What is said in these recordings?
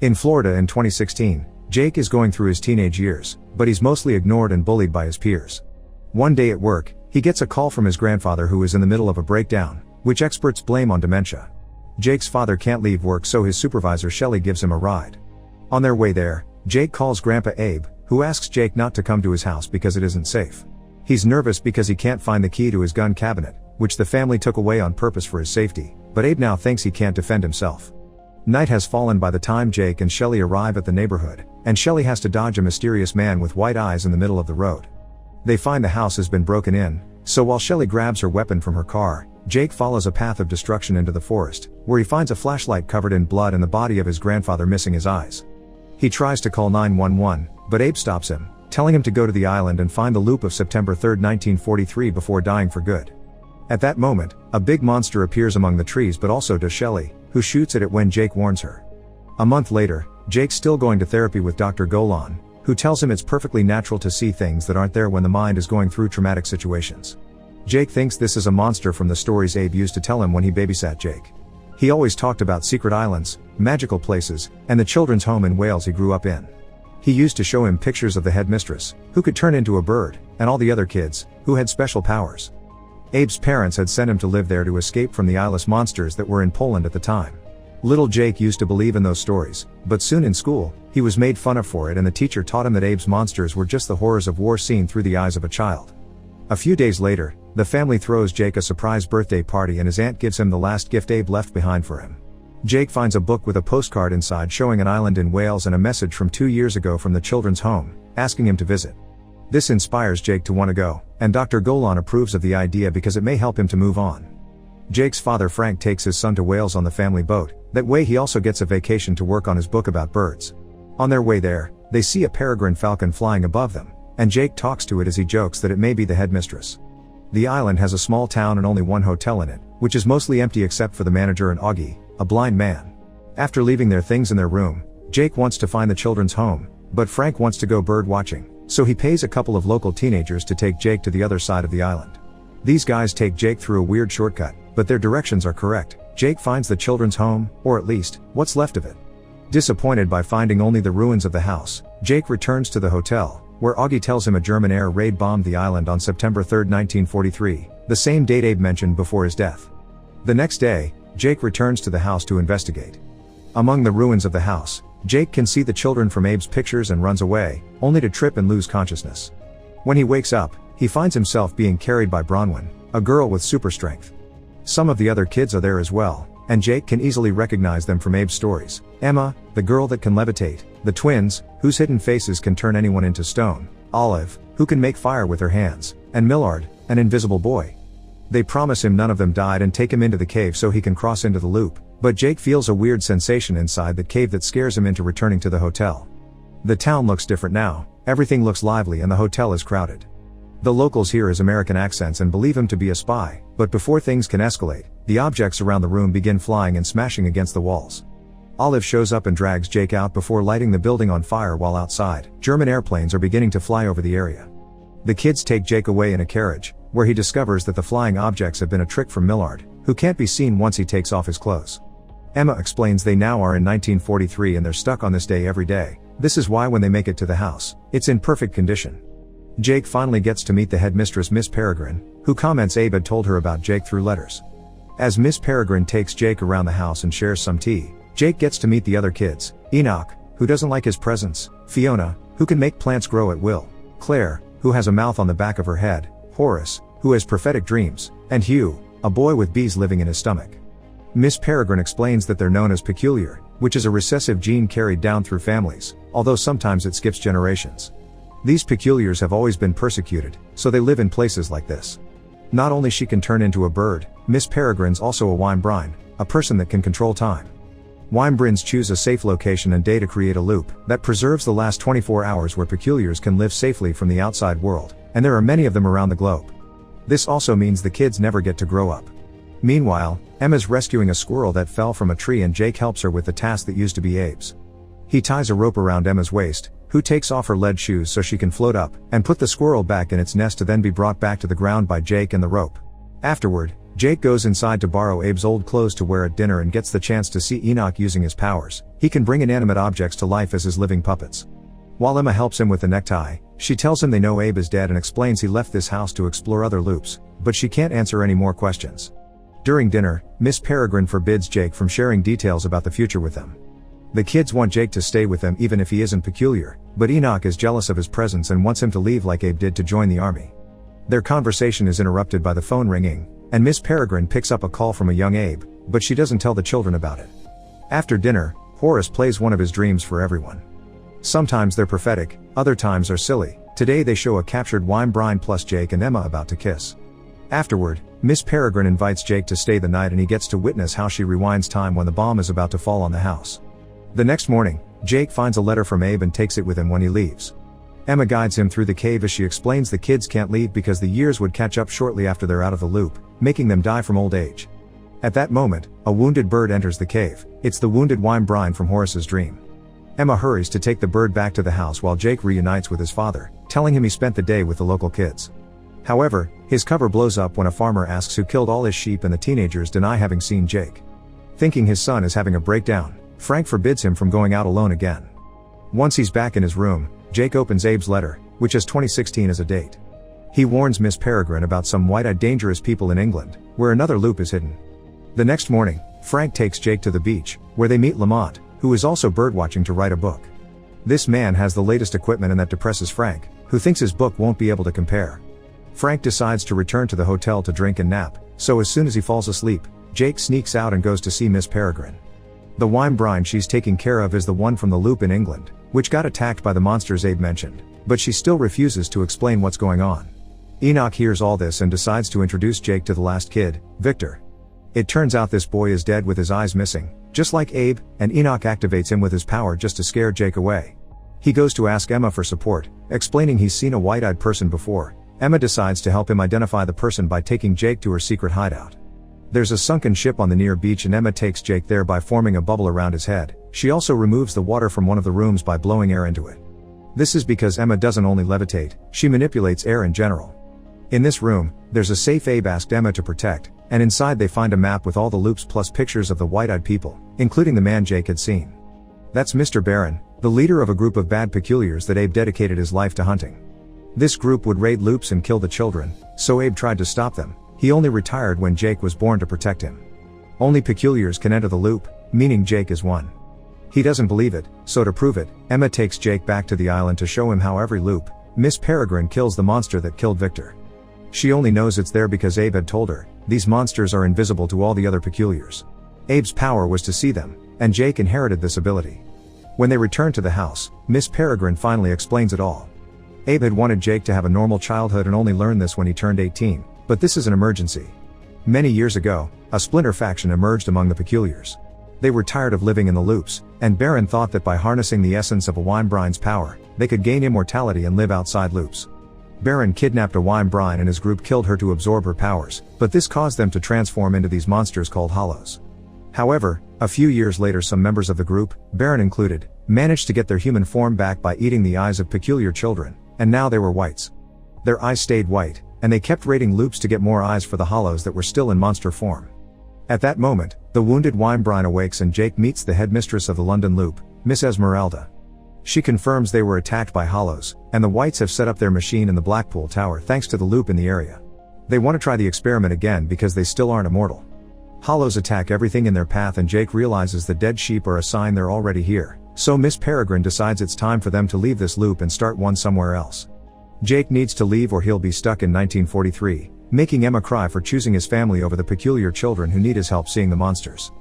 In Florida in 2016, Jake is going through his teenage years, but he's mostly ignored and bullied by his peers. One day at work, he gets a call from his grandfather who is in the middle of a breakdown, which experts blame on dementia. Jake's father can't leave work, so his supervisor Shelly gives him a ride. On their way there, Jake calls Grandpa Abe, who asks Jake not to come to his house because it isn't safe. He's nervous because he can't find the key to his gun cabinet, which the family took away on purpose for his safety, but Abe now thinks he can't defend himself. Night has fallen by the time Jake and Shelly arrive at the neighborhood, and Shelly has to dodge a mysterious man with white eyes in the middle of the road. They find the house has been broken in, so while Shelly grabs her weapon from her car, Jake follows a path of destruction into the forest, where he finds a flashlight covered in blood and the body of his grandfather missing his eyes. He tries to call 911, but Abe stops him, telling him to go to the island and find the loop of September 3, 1943 before dying for good. At that moment, a big monster appears among the trees, but also does Shelly, who shoots at it when Jake warns her. A month later, Jake's still going to therapy with Dr. Golan, who tells him it's perfectly natural to see things that aren't there when the mind is going through traumatic situations. Jake thinks this is a monster from the stories Abe used to tell him when he babysat Jake. He always talked about secret islands, magical places, and the children's home in Wales he grew up in. He used to show him pictures of the headmistress, who could turn into a bird, and all the other kids, who had special powers. Abe's parents had sent him to live there to escape from the eyeless monsters that were in Poland at the time. Little Jake used to believe in those stories, but soon in school, he was made fun of for it, and the teacher taught him that Abe's monsters were just the horrors of war seen through the eyes of a child. A few days later, the family throws Jake a surprise birthday party, and his aunt gives him the last gift Abe left behind for him. Jake finds a book with a postcard inside showing an island in Wales and a message from 2 years ago from the children's home, asking him to visit. This inspires Jake to want to go, and Dr. Golan approves of the idea because it may help him to move on. Jake's father Frank takes his son to Wales on the family boat. That way he also gets a vacation to work on his book about birds. On their way there, they see a peregrine falcon flying above them, and Jake talks to it as he jokes that it may be the headmistress. The island has a small town and only one hotel in it, which is mostly empty except for the manager and Augie, a blind man. After leaving their things in their room, Jake wants to find the children's home, but Frank wants to go bird watching, so he pays a couple of local teenagers to take Jake to the other side of the island. These guys take Jake through a weird shortcut, but their directions are correct. Jake finds the children's home, or at least, what's left of it. Disappointed by finding only the ruins of the house, Jake returns to the hotel, where Augie tells him a German air raid bombed the island on September 3, 1943, the same date Abe mentioned before his death. The next day, Jake returns to the house to investigate. Among the ruins of the house, Jake can see the children from Abe's pictures and runs away, only to trip and lose consciousness. When he wakes up, he finds himself being carried by Bronwyn, a girl with super strength. Some of the other kids are there as well, and Jake can easily recognize them from Abe's stories. Emma, the girl that can levitate, the twins, whose hidden faces can turn anyone into stone, Olive, who can make fire with her hands, and Millard, an invisible boy. They promise him none of them died and take him into the cave so he can cross into the loop, but Jake feels a weird sensation inside the cave that scares him into returning to the hotel. The town looks different now, everything looks lively and the hotel is crowded. The locals hear his American accents and believe him to be a spy, but before things can escalate, the objects around the room begin flying and smashing against the walls. Olive shows up and drags Jake out before lighting the building on fire while outside. German airplanes are beginning to fly over the area. The kids take Jake away in a carriage, where he discovers that the flying objects have been a trick from Millard, who can't be seen once he takes off his clothes. Emma explains they now are in 1943 and they're stuck on this day every day. This is why when they make it to the house, it's in perfect condition. Jake finally gets to meet the headmistress Miss Peregrine, who comments Abe had told her about Jake through letters. As Miss Peregrine takes Jake around the house and shares some tea, Jake gets to meet the other kids, Enoch, who doesn't like his presence, Fiona, who can make plants grow at will, Claire, who has a mouth on the back of her head, Horace, who has prophetic dreams, and Hugh, a boy with bees living in his stomach. Miss Peregrine explains that they're known as peculiar, which is a recessive gene carried down through families, although sometimes it skips generations. These peculiars have always been persecuted, so they live in places like this. Not only she can turn into a bird, Miss Peregrine's also a Weinbrine, a person that can control time. Weinbrines choose a safe location and day to create a loop that preserves the last 24 hours where peculiars can live safely from the outside world, and there are many of them around the globe. This also means the kids never get to grow up. Meanwhile, Emma's rescuing a squirrel that fell from a tree and Jake helps her with the task that used to be Abe's. He ties a rope around Emma's waist, who takes off her lead shoes so she can float up, and put the squirrel back in its nest to then be brought back to the ground by Jake and the rope. Afterward, Jake goes inside to borrow Abe's old clothes to wear at dinner and gets the chance to see Enoch using his powers. He can bring inanimate objects to life as his living puppets. While Emma helps him with the necktie, she tells him they know Abe is dead and explains he left this house to explore other loops, but she can't answer any more questions. During dinner, Miss Peregrine forbids Jake from sharing details about the future with them. The kids want Jake to stay with them even if he isn't peculiar, but Enoch is jealous of his presence and wants him to leave like Abe did to join the army. Their conversation is interrupted by the phone ringing, and Miss Peregrine picks up a call from a young Abe, but she doesn't tell the children about it. After dinner, Horace plays one of his dreams for everyone. Sometimes they're prophetic, other times are silly. Today they show a captured Weimbrine plus Jake and Emma about to kiss. Afterward, Miss Peregrine invites Jake to stay the night and he gets to witness how she rewinds time when the bomb is about to fall on the house. The next morning, Jake finds a letter from Abe and takes it with him when he leaves. Emma guides him through the cave as she explains the kids can't leave because the years would catch up shortly after they're out of the loop, making them die from old age. At that moment, a wounded bird enters the cave. It's the wounded Weimbrine from Horace's dream. Emma hurries to take the bird back to the house while Jake reunites with his father, telling him he spent the day with the local kids. However, his cover blows up when a farmer asks who killed all his sheep and the teenagers deny having seen Jake. Thinking his son is having a breakdown, Frank forbids him from going out alone again. Once he's back in his room, Jake opens Abe's letter, which has 2016 as a date. He warns Miss Peregrine about some white-eyed dangerous people in England, where another loop is hidden. The next morning, Frank takes Jake to the beach, where they meet Lamont, who is also birdwatching to write a book. This man has the latest equipment and that depresses Frank, who thinks his book won't be able to compare. Frank decides to return to the hotel to drink and nap, so as soon as he falls asleep, Jake sneaks out and goes to see Miss Peregrine. The Weimbrine she's taking care of is the one from the loop in England, which got attacked by the monsters Abe mentioned, but she still refuses to explain what's going on. Enoch hears all this and decides to introduce Jake to the last kid, Victor. It turns out this boy is dead with his eyes missing, just like Abe, and Enoch activates him with his power just to scare Jake away. He goes to ask Emma for support, explaining he's seen a white-eyed person before. Emma decides to help him identify the person by taking Jake to her secret hideout. There's a sunken ship on the near beach and Emma takes Jake there by forming a bubble around his head. She also removes the water from one of the rooms by blowing air into it. This is because Emma doesn't only levitate, she manipulates air in general. In this room, there's a safe Abe asked Emma to protect, and inside they find a map with all the loops plus pictures of the white-eyed people, including the man Jake had seen. That's Mr. Barron, the leader of a group of bad peculiars that Abe dedicated his life to hunting. This group would raid loops and kill the children, so Abe tried to stop them. He only retired when Jake was born to protect him. Only peculiars can enter the loop, meaning Jake is one. He doesn't believe it, so to prove it, Emma takes Jake back to the island to show him how every loop, Miss Peregrine kills the monster that killed Victor. She only knows it's there because Abe had told her. These monsters are invisible to all the other peculiars. Abe's power was to see them, and Jake inherited this ability. When they return to the house, Miss Peregrine finally explains it all. Abe had wanted Jake to have a normal childhood and only learned this when he turned 18, but this is an emergency. Many years ago, a splinter faction emerged among the peculiars. They were tired of living in the loops, and Barron thought that by harnessing the essence of a Weimbrine's power, they could gain immortality and live outside loops. Barron kidnapped a Weimbrine and his group killed her to absorb her powers, but this caused them to transform into these monsters called Hollows. However, a few years later some members of the group, Barron included, managed to get their human form back by eating the eyes of peculiar children, and now they were whites. Their eyes stayed white, and they kept raiding loops to get more eyes for the Hollows that were still in monster form. At that moment, the wounded Weimbrine awakes and Jake meets the headmistress of the London Loop, Miss Esmeralda. She confirms they were attacked by Hollows, and the whites have set up their machine in the Blackpool Tower thanks to the loop in the area. They want to try the experiment again because they still aren't immortal. Hollows attack everything in their path and Jake realizes the dead sheep are a sign they're already here, so Miss Peregrine decides it's time for them to leave this loop and start one somewhere else. Jake needs to leave or he'll be stuck in 1943, making Emma cry for choosing his family over the peculiar children who need his help seeing the monsters.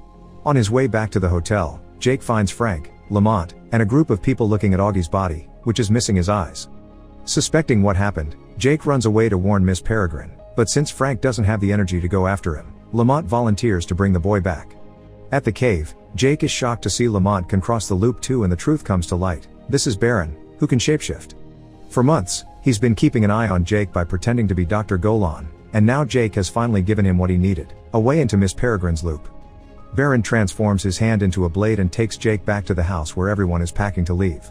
On his way back to the hotel, Jake finds Frank, Lamont, and a group of people looking at Augie's body, which is missing his eyes. Suspecting what happened, Jake runs away to warn Miss Peregrine, but since Frank doesn't have the energy to go after him, Lamont volunteers to bring the boy back. At the cave, Jake is shocked to see Lamont can cross the loop too and the truth comes to light. This is Barron, who can shapeshift. For months, he's been keeping an eye on Jake by pretending to be Dr. Golan, and now Jake has finally given him what he needed, a way into Miss Peregrine's loop. Barron transforms his hand into a blade and takes Jake back to the house where everyone is packing to leave.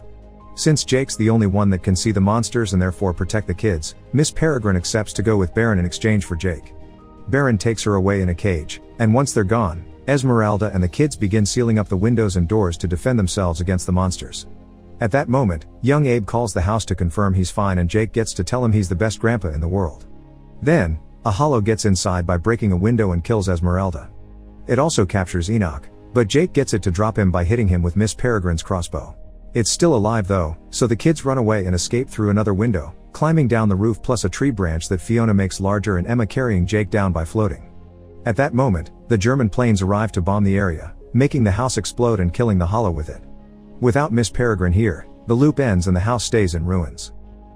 Since Jake's the only one that can see the monsters and therefore protect the kids, Miss Peregrine accepts to go with Barron in exchange for Jake. Baron takes her away in a cage, and once they're gone, Esmeralda and the kids begin sealing up the windows and doors to defend themselves against the monsters. At that moment, young Abe calls the house to confirm he's fine, and Jake gets to tell him he's the best grandpa in the world. Then, a hollow gets inside by breaking a window and kills Esmeralda. It also captures Enoch, but Jake gets it to drop him by hitting him with Miss Peregrine's crossbow. It's still alive though, so the kids run away and escape through another window, climbing down the roof plus a tree branch that Fiona makes larger, and Emma carrying Jake down by floating. At that moment, the German planes arrive to bomb the area, making the house explode and killing the hollow with it. Without Miss Peregrine here, the loop ends and the house stays in ruins.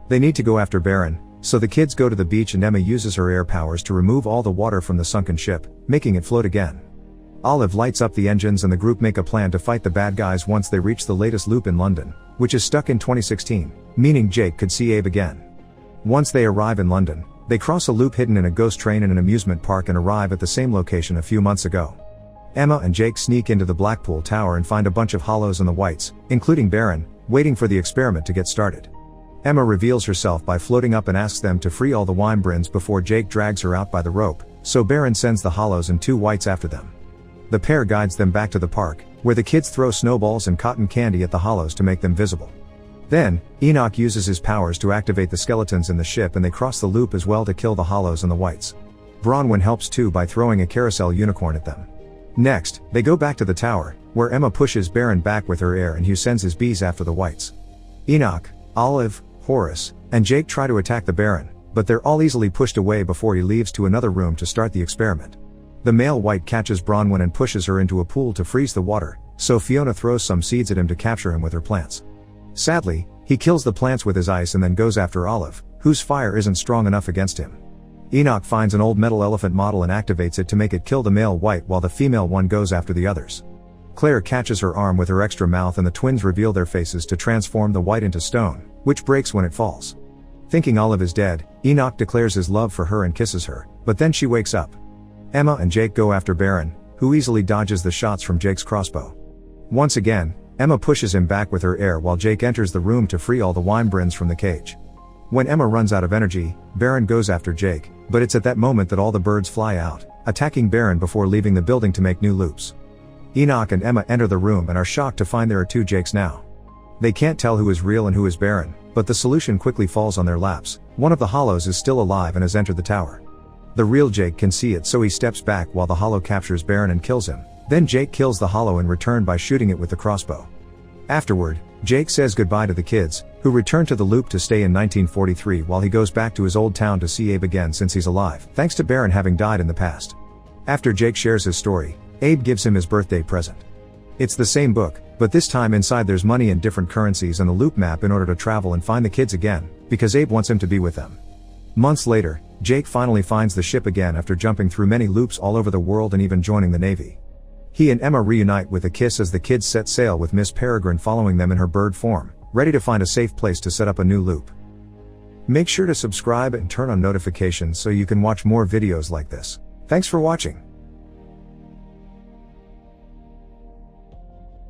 They need to go after Baron, so the kids go to the beach and Emma uses her air powers to remove all the water from the sunken ship, making it float again. Olive lights up the engines and the group make a plan to fight the bad guys once they reach the latest loop in London, which is stuck in 2016, meaning Jake could see Abe again. Once they arrive in London, they cross a loop hidden in a ghost train in an amusement park and arrive at the same location a few months ago. Emma and Jake sneak into the Blackpool Tower and find a bunch of hollows and the whites, including Baron, waiting for the experiment to get started. Emma reveals herself by floating up and asks them to free all the Wymbrins before Jake drags her out by the rope, so Baron sends the hollows and 2 whites after them. The pair guides them back to the park, where the kids throw snowballs and cotton candy at the hollows to make them visible. Then, Enoch uses his powers to activate the skeletons in the ship and they cross the loop as well to kill the hollows and the whites. Bronwyn helps too by throwing a carousel unicorn at them. Next, they go back to the tower, where Emma pushes Baron back with her air and Hugh sends his bees after the whites. Enoch, Olive, Horace, and Jake try to attack the Baron, but they're all easily pushed away before he leaves to another room to start the experiment. The male white catches Bronwyn and pushes her into a pool to freeze the water, so Fiona throws some seeds at him to capture him with her plants. Sadly, he kills the plants with his ice and then goes after Olive, whose fire isn't strong enough against him. Enoch finds an old metal elephant model and activates it to make it kill the male white while the female one goes after the others. Claire catches her arm with her extra mouth and the twins reveal their faces to transform the white into stone, which breaks when it falls. Thinking Olive is dead, Enoch declares his love for her and kisses her, but then she wakes up. Emma and Jake go after Baron, who easily dodges the shots from Jake's crossbow. Once again, Emma pushes him back with her air while Jake enters the room to free all the Wymbrins from the cage. When Emma runs out of energy, Baron goes after Jake, but it's at that moment that all the birds fly out, attacking Baron before leaving the building to make new loops. Enoch and Emma enter the room and are shocked to find there are 2 Jakes now. They can't tell who is real and who is Baron, but the solution quickly falls on their laps. One of the hollows is still alive and has entered the tower. The real Jake can see it, so he steps back while the hollow captures Baron and kills him. Then Jake kills the hollow in return by shooting it with the crossbow. Afterward, Jake says goodbye to the kids, who return to the loop to stay in 1943 while he goes back to his old town to see Abe again since he's alive, thanks to Baron having died in the past. After Jake shares his story, Abe gives him his birthday present. It's the same book, but this time inside there's money and different currencies and the loop map in order to travel and find the kids again, because Abe wants him to be with them. Months later, Jake finally finds the ship again after jumping through many loops all over the world and even joining the Navy. He and Emma reunite with a kiss as the kids set sail with Miss Peregrine following them in her bird form, ready to find a safe place to set up a new loop. Make sure to subscribe and turn on notifications so you can watch more videos like this. Thanks for watching.